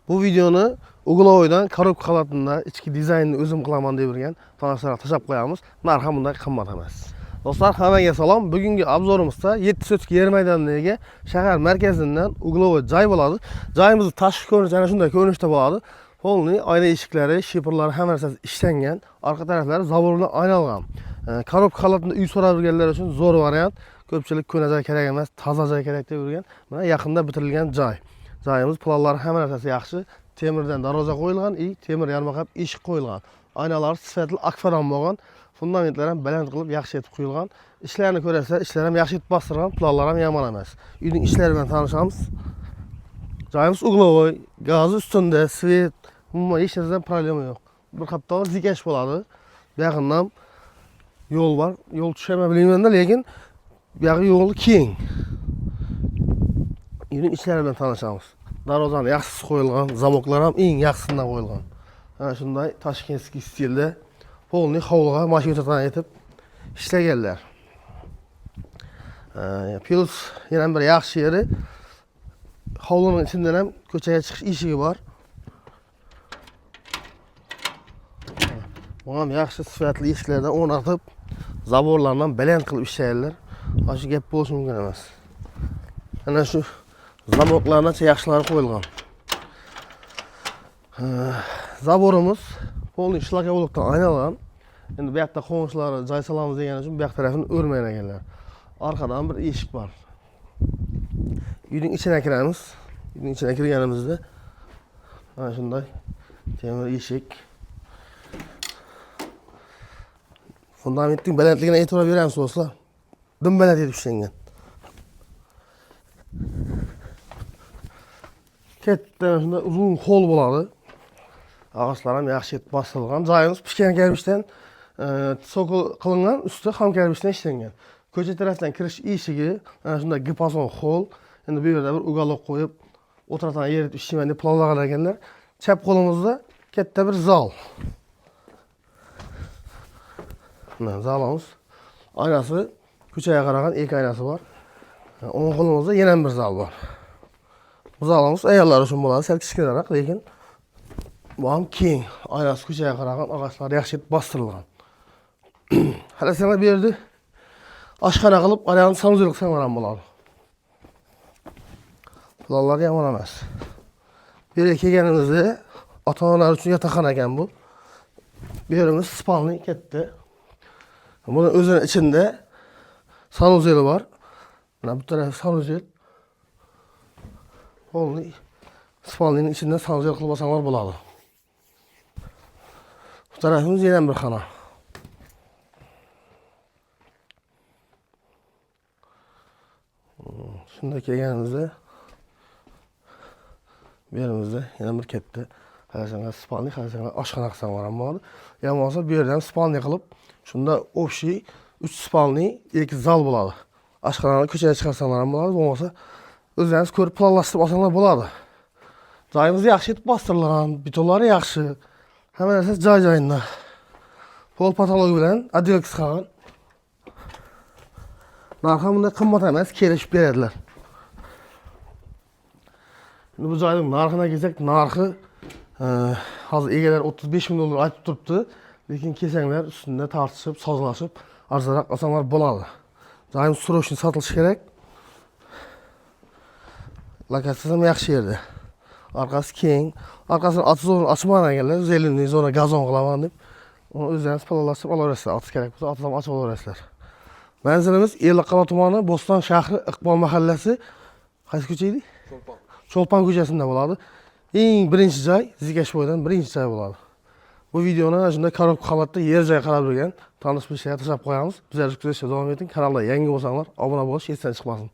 Bu videoni Uglovoydan korobka holatida ichki dizaynni o'zim qilaman deb yurgan tanishlarga tashlab qo'yamiz. Narxi bunday qimmat emas. Do'stlar, hammaga salom. Bugungi obzorimizda 7 sotka yer maydoniga shahar markazidan Uglovoy joy bo'ladi. Joyimiz tashqi ko'rinishi ana shunday ko'rinishda bo'ladi. Polni oyna eshiklari, shifrlari hamma narsasi ishlangan. Orqa taraflari zavorlar aynalgan. Korobka holatida uy so'rab yurganlar uchun zo'r variant. Ko'pchilik ko'na joy kerak emas, toza joy kerak deb yurgan. Mana yaqinda bitirilgan joy. Joyimiz planlari hamma narsasi yaxshi. Temirdan darvoza qo'yilgan, temir yarmaqab eshik qo'yilgan. Oynalar sifatli akfadan bo'lgan, fundamentlar ham baland qilib yaxshi etib qo'yilgan. Ishlarni ko'rasizlar, ishlar ham yaxshi etib bostirgan, planlar ham yomon emas. Uyning ishlari bilan tanishamiz. Joyimiz Uglovoy, gaz ustunda, svet, umuman hech narsadan problema yo'q. Bir hafta zikash bo'ladi. Bu yaqindan yo'l bor. Yo'l tushama bilmayman-da, lekin bu yoqi yo'l keng. Uyning ishlari bilan tanishamiz. Darvozani yaxshisi qo'yilgan, zamoklar ham eng yaxshisidan qo'yilgan. Ana shunday Toshkentskiy stilda polni hovliga mashinadan etib ishlaganlar. Plus yana bir yaxshi yeri hovlining ichidan ham ko'chaga chiqish eshigi bor. Bu ham yaxshi sifatli eshiklardan o'rnatib, zaborlardan baland qilib ishlaydilar. Shu gap bo'lishi mumkin emas. Ana shu zamoklardan yaxshilari qo'yilgan. Zaborimiz polni shlakovolokdan aynalan. Endi bu yoqda qo'nishlari joy solamiz degan uchun bu yoq tarafini o'rmagan ekanlar. Orqadan bir eshik bor. Uyning ichiga kiramiz. Uyning ichiga kirganimizda mana shunday temir eshik. Fundamentning balandligini e'tibor beramiz do'stlar. Dim baland etib ishlangan. Katta shunday uzun hol bo'ladi. Ağaçlar ham yaxshi etib bosilgan. Joyimiz pishgan karbishdan sokol qilingan, usti ham karbishdan ishlangan. Ko'cha tarafdan kirish eshigi, ana shunday gipason hol. Endi bu yerda bir ugalok qo'yib, o'tiratan yer etib ishlayman deb planlagan ekanlar. Chap qo'limizda katta bir zal. Mana zalimiz. Oynasi ko'chaga qaragan ikki oynasi bor. O'ng qo'limizda yana bir zal bor. Bu zalimiz ayollar uchun bo'ladi, sal kichkinaroq, lekin bu ham keng. Oynasi ko'chaga qaragan, og'açlar yaxshi etib bostirilgan. Hali sana bu yerda oshxona qilib, orqani sanuzel qilsanglar ham bo'ladi. Planlar yomon emas. Bu yerga kelganimizda ota-onalar uchun yotoqxona ekan bu. Bu yerimiz spalni katta. Bunun o'zining ichida sanuzeli bor. Mana bu taraf sanuzel. Polni spalning ichida sanuzel qilib olsanglar bo'ladi. Bu tarafimiz yana bir xona. Shunda kelganimizda bu yerimizda yana bir katta qarasanglar spalni, qarasanglar oshxona qilsanglar ham bo'ladi. Yomon bo'lsa bu yerdan spalni qilib, shunda общий 3 spalni, 2 zal bo'ladi. Oshxonani ko'chaga chiqarsanglar ham bo'ladi, bo'lmasa o'zingiz ko'rib planlashtirib olsanglar bo'ladi. Joyimiz yaxshi etib bostirilgan, betonlari yaxshi. Hamma narsa joy-joyida. Pol patologi bilan отделка qilgan. Narxi bunday qimmat emas, kelishib beradilar. Bu joyning narxina kelsak, narxi hozir egalar 35 ming dollar aytib turibdi, lekin kelsanglar ustunda tartishib, sozlashib, arzonroq olsanglar bo'ladi. Joyimiz srochniy sotilishi kerak. Lokatsiyasi ham yaxshi yerda. Orqasi keng. Orqasini atizon ochmagan ekanlar, zelenniy zona gazon qilaman deb. Uni o'zingiz planlashtirib olaverasizlar. Atish kerak bo'lsa, atizon ochib olaverasizlar. Manzilimiz Ellikqal'a tumani, Bo'ston shahri, Iqbol mahallasi. Qaysi ko'cha edi? Cho'lpon ko'chasida bo'ladi. Eng birinchi joy Zikash bo'yidan birinchi joy bo'ladi. Bu videoni shunday korobka holatda yer joy qarab turgan tanish bilishlarga tashlab qo'yamiz. Bizlarni kuzatishda davom eting. Kanalda yangi bo'lsanglar, obuna bo'lish esdan chiqmasin.